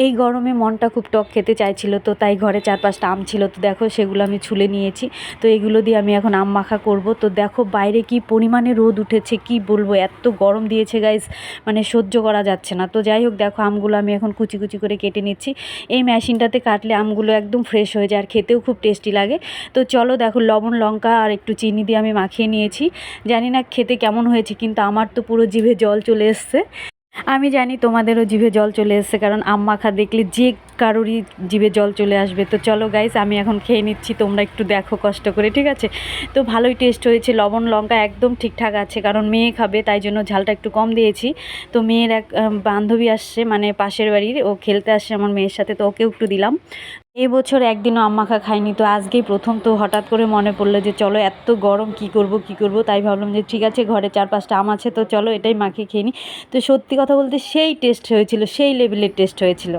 এই গরমে মনটা খুব টক খেতে চাইছিল, তো তাই ঘরে 4-5টা আম ছিল, তো দেখো সেগুলো আমি ছুলে নিয়েছি। তো এগুলো দিয়ে আমি এখন আম মাখা করব। তো দেখো বাইরে কি পরিমাণে রোদ উঠেছে, কি বলবো, এত গরম দিয়েছে গাইস, মানে সহ্য করা যাচ্ছে না। তো যাই হোক, দেখো আমগুলো আমি এখন কুচি কুচি করে কেটে নিচ্ছি। এই মেশিনটাতে কাটলে আমগুলো একদম ফ্রেশ হয়ে যায় আর খেতেও খুব টেস্টি লাগে। তো চলো দেখো, লবণ লঙ্কা আর একটু চিনি দিয়ে আমি মাখিয়ে নিয়েছি। জানি না খেতে কেমন হয়েছে, কিন্তু আমার তো পুরো জিভে জল চলে এসছে। আমি জানি তোমাদেরও জিভে জল চলে এসছে, কারণ আম মাখা দেখলে যে কারোরই জিভে জল চলে আসবে। তো চলো গাইস, আমি এখন খেয়ে নিচ্ছি, তোমরা একটু দেখো কষ্ট করে, ঠিক আছে? তো ভালোই টেস্ট হয়েছে, লবণ লঙ্কা একদম ঠিকঠাক আছে, কারণ মেয়ে খাবে তাই জন্য ঝালটা একটু কম দিয়েছি। তো মেয়ের এক বান্ধবী আসছে, মানে পাশের বাড়ির, ও খেলতে আসছে আমার মেয়ের সাথে, তো ওকেও একটু দিলাম। এবছর একদিনও আম মাখা খাইনি, তো আজকেই প্রথম। তো হঠাৎ করে মনে পড়লো যে চলো, এত গরম কি করব, তাই ভাবলাম যে ঠিক আছে, ঘরে 4-5টা আম আছে, তো চলো এটাই মাখিয়ে খেয়ে নিই। তো সত্যি কথা বলতে সেই টেস্ট হয়েছিল, সেই লেভেলের টেস্ট হয়েছিল।